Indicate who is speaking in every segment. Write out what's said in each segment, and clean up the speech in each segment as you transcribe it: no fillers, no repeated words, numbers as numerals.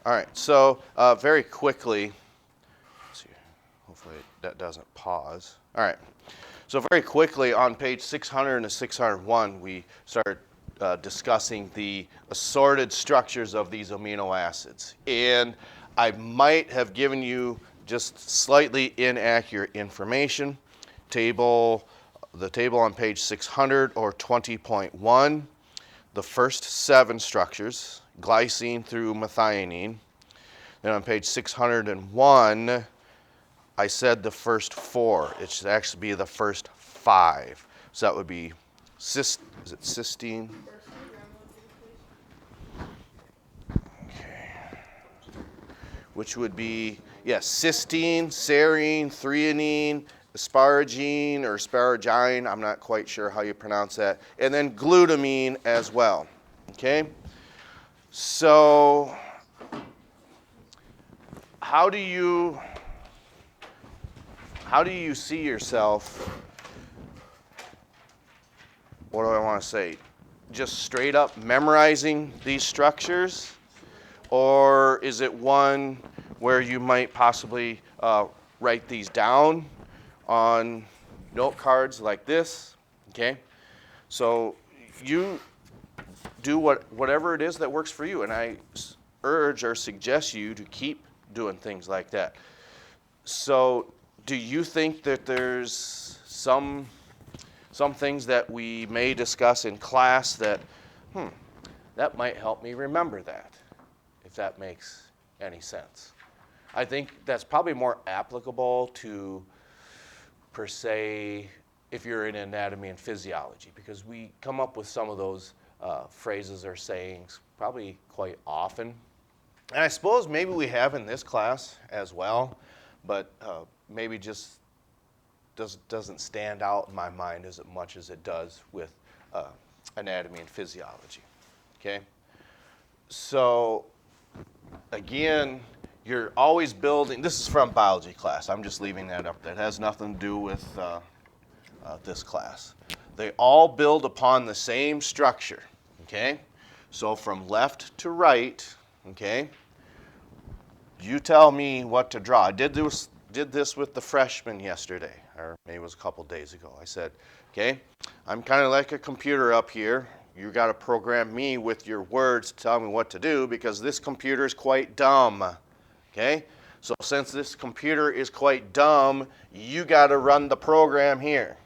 Speaker 1: All right, so very quickly, let's see, hopefully that doesn't pause. All right, so very quickly on page 600 and 601, we start discussing the assorted structures of these amino acids. And I might have given you just slightly inaccurate information. The table on page 600 or 20.1, the first 7 structures, glycine through methionine. Then on page 601, I said the first 4. It should actually be the first 5. So that would be is it cysteine? Okay. Which would be, yes, cysteine, serine, threonine, asparagine or asparagine. I'm not quite sure how you pronounce that. And then glutamine as well. Okay? So how do you see yourself? What do I want to say? Just straight up memorizing these structures? Or is it one where you might possibly write these down on note cards like this? Okay? So you do whatever it is that works for you. And I urge or suggest you to keep doing things like that. So do you think that there's some things that we may discuss in class that, that might help me remember that, if that makes any sense? I think that's probably more applicable to, per se, if you're in anatomy and physiology, because we come up with some of those phrases or sayings probably quite often. And I suppose maybe we have in this class as well, but maybe just doesn't stand out in my mind as much as it does with anatomy and physiology. Okay? So again, you're always building. This is from biology class. I'm just leaving that up. That has nothing to do with this class. They all build upon the same structure. Okay? So from left to right, okay, you tell me what to draw. I did this with the freshmen yesterday, or maybe it was a couple days ago. I said, okay, I'm kind of like a computer up here. You got to program me with your words to tell me what to do because this computer is quite dumb. Okay? So since this computer is quite dumb, you got to run the program here.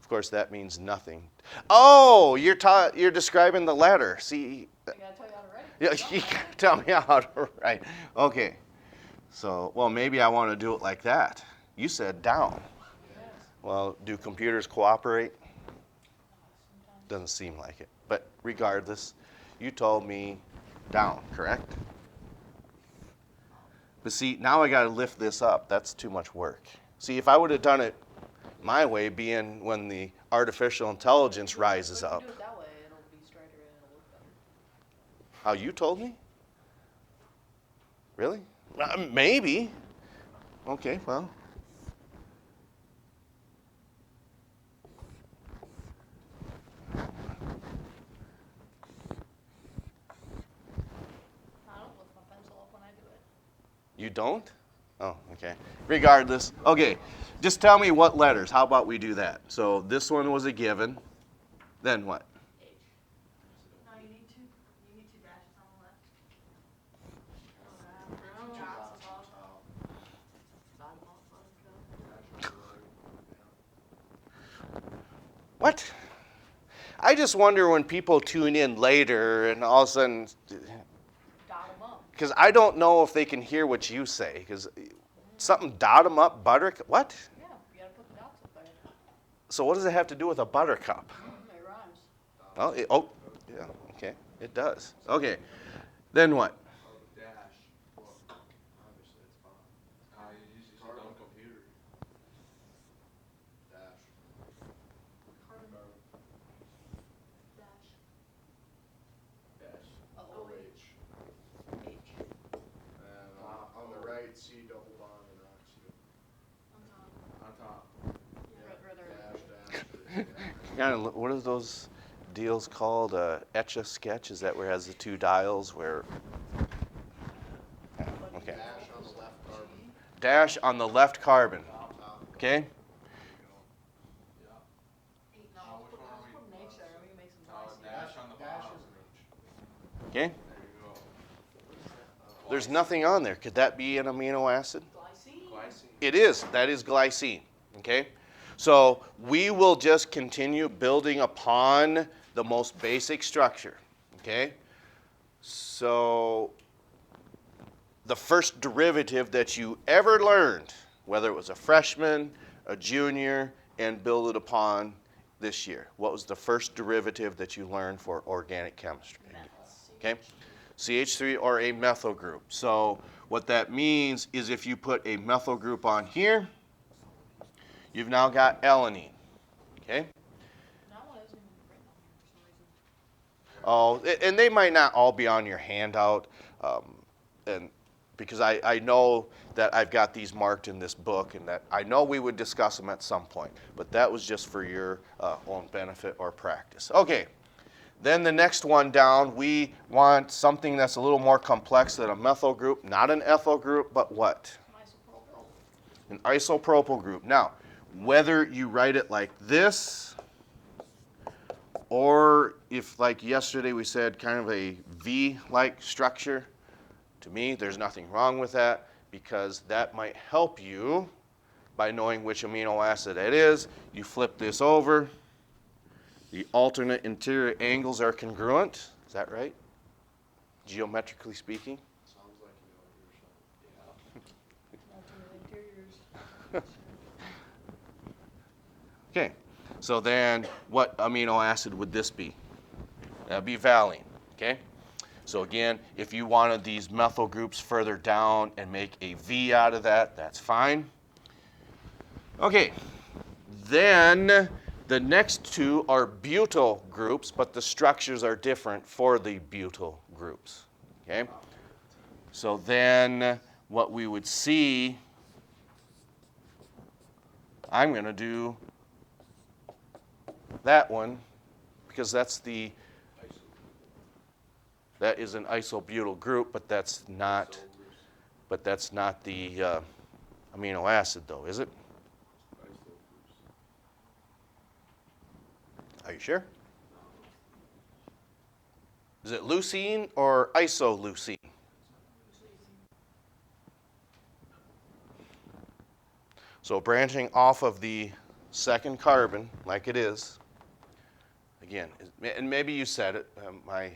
Speaker 1: Of course, that means nothing. Oh, you're describing the letter. See,
Speaker 2: I gotta tell you how to write it.
Speaker 1: you gotta tell me how to write. Okay. So, well, maybe I want to do it like that. You said down.
Speaker 2: Yes.
Speaker 1: Well, do computers cooperate? Doesn't seem like it. But regardless, you told me down, correct? But see, now I got to lift this up. That's too much work. See, if I would have done it my way, being when the artificial intelligence rises up.
Speaker 2: If you do it that way, it'll be straighter and it'll look better.
Speaker 1: How you told me? Really? Maybe. Okay, well.
Speaker 2: I don't lift my pencil up when I do it.
Speaker 1: You don't? Oh, okay. Regardless. Okay, just tell me what letters. How about we do that? So this one was a given. Then what?
Speaker 2: H. No, you need two dashes on the left.
Speaker 1: What? I just wonder when people tune in later and all of a sudden,
Speaker 2: Dot them up.
Speaker 1: because I don't know if they can hear what you say, because something dot them up, what?
Speaker 2: Yeah, you gotta put the dots up there.
Speaker 1: So what does it have to do with a buttercup?
Speaker 2: It rhymes.
Speaker 1: Oh, yeah, okay, it does. Okay, then what?
Speaker 3: Dash. Well, obviously it's fine. You usually see on computer. Dash.
Speaker 2: Carbon. Dash.
Speaker 3: Dash.
Speaker 2: OH. H.
Speaker 3: And on the right, C double bond and oxygen.
Speaker 2: On top.
Speaker 3: On top.
Speaker 2: Yeah.
Speaker 3: Dash, dash.
Speaker 1: kind of, what are those deals called? Etch-a-sketch? Is that where it has the two dials where? Yeah, okay.
Speaker 3: Dash on the left carbon.
Speaker 1: Dash on the left carbon. Okay?
Speaker 2: No, let's put an H there, and we can make some glycine.
Speaker 3: Dash on the bottom.
Speaker 1: Okay?
Speaker 3: There you go.
Speaker 1: There's nothing on there. Could that be an amino acid?
Speaker 2: Glycine.
Speaker 3: Glycine.
Speaker 1: It is. That is glycine. Okay? So we will just continue building upon the most basic structure. Okay? So the first derivative that you ever learned, whether it was a freshman, a junior, and build it upon this year. What was the first derivative that you learned for organic chemistry? Okay? CH3 or a methyl group. So what that means is if you put a methyl group on here, you've now got alanine. Okay?
Speaker 2: That one isn't even written on here for some reason.
Speaker 1: Oh, and they might not all be on your handout, and because I know that I've got these marked in this book, and that I know we would discuss them at some point, but that was just for your own benefit or practice. Okay, then the next one down, we want something that's a little more complex than a methyl group, not an ethyl group, but what?
Speaker 2: Isopropyl.
Speaker 1: An isopropyl group. Now, whether you write it like this, or if, like yesterday we said, kind of a V-like structure, to me, there's nothing wrong with that because that might help you by knowing which amino acid it is. You flip this over. The alternate interior angles are congruent. Is that right? Geometrically speaking?
Speaker 3: Sounds like you know what you're saying.
Speaker 2: Alternate interiors.
Speaker 1: Okay, so then what amino acid would this be? That'd be valine, okay? So again, if you wanted these methyl groups further down and make a V out of that, that's fine. Okay, then the next two are butyl groups, but the structures are different for the butyl groups, okay? So then what we would see, I'm going to do that one because that is an isobutyl group, but that's not the amino acid though, is it? Are you sure? Is it leucine or isoleucine? So branching off of the second carbon, like it is, again, and maybe you said it, my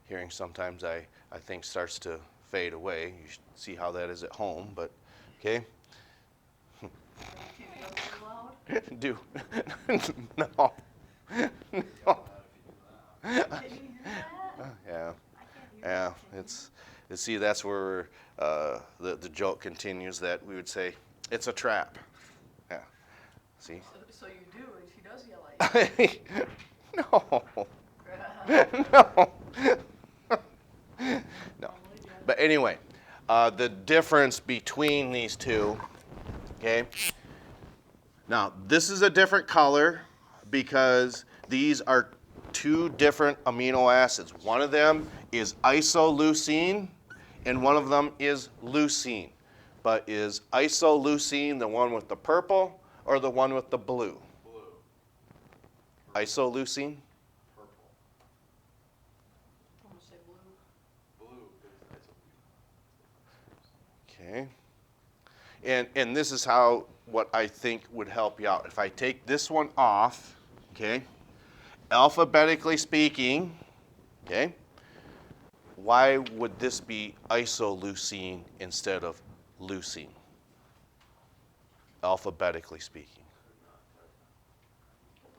Speaker 1: hearing sometimes I think starts to fade away. You should see how that is at home, but okay. Do. No. No.
Speaker 2: Can you hear that?
Speaker 1: Yeah.
Speaker 2: I can't hear
Speaker 1: Yeah.
Speaker 2: that.
Speaker 1: See, that's where the joke continues that we would say, it's a trap. Yeah. See?
Speaker 2: So you do, and she does yell at you.
Speaker 1: No. No. No. But anyway, the difference between these two, okay? Now, this is a different color because these are two different amino acids. One of them is isoleucine, and one of them is leucine. But is isoleucine the one with the purple or the one with the blue?
Speaker 3: Blue.
Speaker 1: Isoleucine?
Speaker 3: Purple.
Speaker 2: I'm gonna say blue.
Speaker 3: Blue is
Speaker 1: Okay. And this is how, what I think would help you out. If I take this one off, okay, alphabetically speaking, okay, why would this be isoleucine instead of leucine? Alphabetically speaking.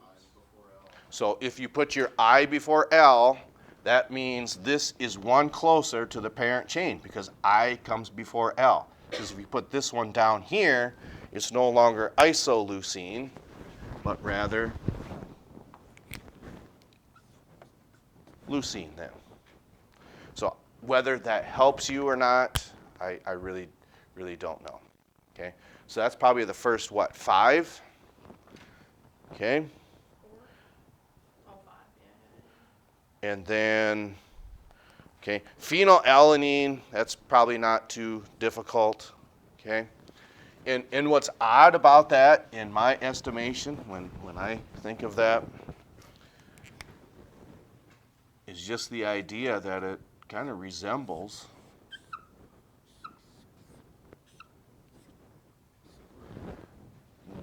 Speaker 3: I's before L.
Speaker 1: So if you put your I before L, that means this is one closer to the parent chain because I comes before L. Because if you put this one down here, it's no longer isoleucine, but rather leucine then. So whether that helps you or not, I really don't know. Okay, so that's probably the first, what, 5? Okay. And then, okay, phenylalanine, that's probably not too difficult, okay? And what's odd about that, in my estimation, when I think of that, is just the idea that it kind of resembles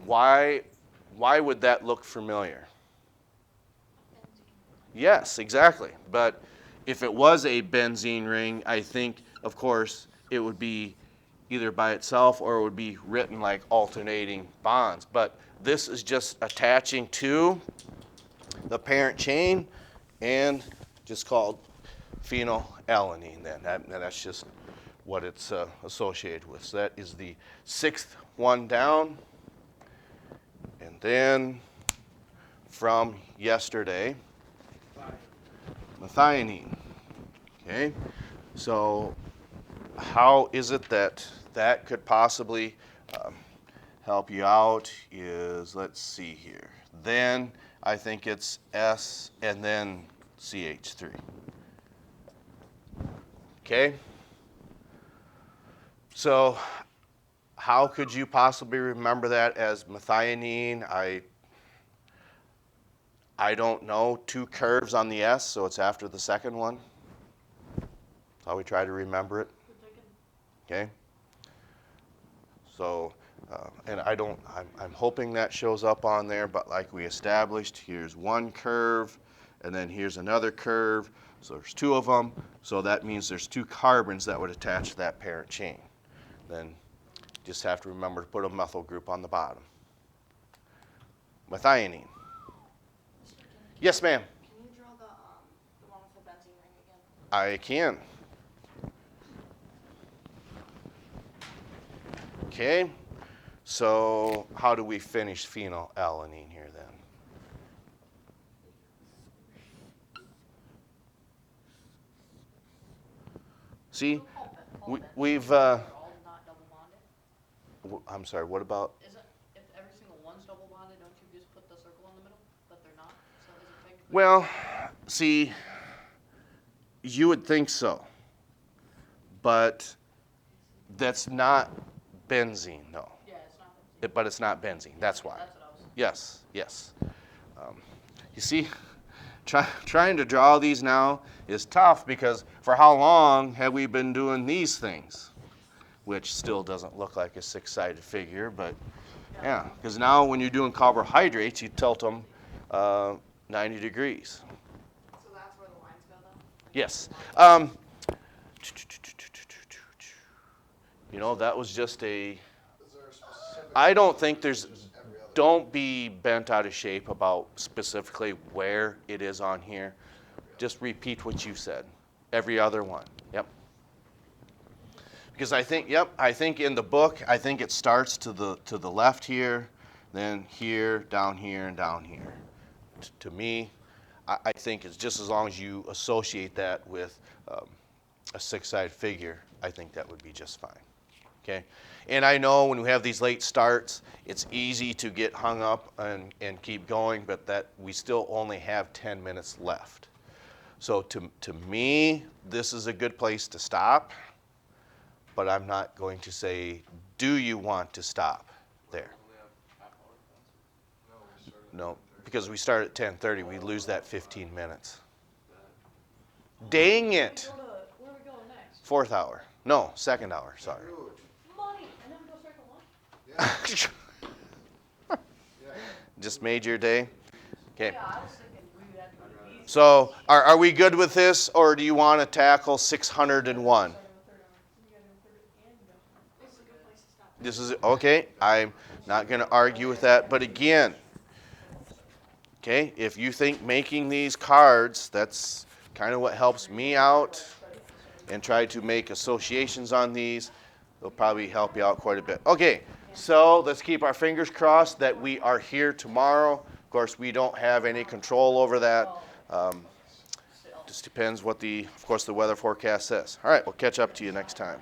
Speaker 1: why would that look familiar? Yes, exactly. But if it was a benzene ring, I think, of course, it would be either by itself or it would be written like alternating bonds. But this is just attaching to the parent chain and just called phenylalanine then. That's just what it's associated with. So that is the 6th one down. And then from yesterday, methionine. Okay, so how is it that that could possibly help you out is, let's see here. Then I think it's S and then CH3. Okay, so how could you possibly remember that as methionine? I don't know. 2 curves on the S, so it's after the second one. That's how we try to remember it. Okay. So, and I'm hoping that shows up on there, but like we established, here's one curve, and then here's another curve. So there's 2 of them. So that means there's 2 carbons that would attach to that parent chain. Then just have to remember to put a methyl group on the bottom. Methionine. Yes, ma'am.
Speaker 2: Can you draw the one with the benzene ring again?
Speaker 1: I can. Okay, so how do we finish phenylalanine here then? See, we've,
Speaker 4: All not double bonded?
Speaker 1: I'm sorry, what about?
Speaker 4: Isn't, if every single one's double bonded, don't you just put the circle in the middle, but they're not? So is it technically?
Speaker 1: Well, see, you would think so, but that's not benzene, no.
Speaker 4: Yeah, it's not.
Speaker 1: But it's not benzene, that's why.
Speaker 4: That's what I was.
Speaker 1: Yes, yes. You see, trying to draw these now is tough because for how long have we been doing these things? Which still doesn't look like a 6-sided figure, but yeah, because now when you're doing carbohydrates, you tilt them 90 degrees.
Speaker 2: So that's where the lines go though?
Speaker 1: Yes. You know, that was just a,
Speaker 3: Is there a specific?
Speaker 1: I don't think there's,
Speaker 3: Just every other.
Speaker 1: don't be bent out of shape about specifically where it is on here. Just repeat what you said. Every other one. Yep. Because I think, yep, I think in the book, I think it starts to the left here, then here, and down here. To me, I think it's just as long as you associate that with a 6-sided figure, I think that would be just fine. Okay, and I know when we have these late starts, it's easy to get hung up and keep going, but that we still only have 10 minutes left. So to me, this is a good place to stop, but I'm not going to say, do you want to stop there?
Speaker 3: Only have half hour classes? No, we started at
Speaker 1: No,
Speaker 3: 10:30.
Speaker 1: because we start at 10:30, we lose that 15 minutes. Dang it!
Speaker 4: Where are we going next?
Speaker 1: 4th hour. No, 2nd hour, sorry.
Speaker 3: Dude,
Speaker 4: Money, and then we go straight to lunch?
Speaker 3: yeah, yeah.
Speaker 1: Just made your day? Okay.
Speaker 4: Yeah, I was thinking we would have to go to these.
Speaker 1: So are we good with this, or do you want to tackle 601?
Speaker 2: This is a good place to stop.
Speaker 1: This is, okay, I'm not going to argue with that, but again, okay, if you think making these cards, that's kind of what helps me out, and try to make associations on these, it'll probably help you out quite a bit. Okay, so let's keep our fingers crossed that we are here tomorrow. Of course, we don't have any control over that. Just depends what of course, the weather forecast says. All right, we'll catch up to you next time.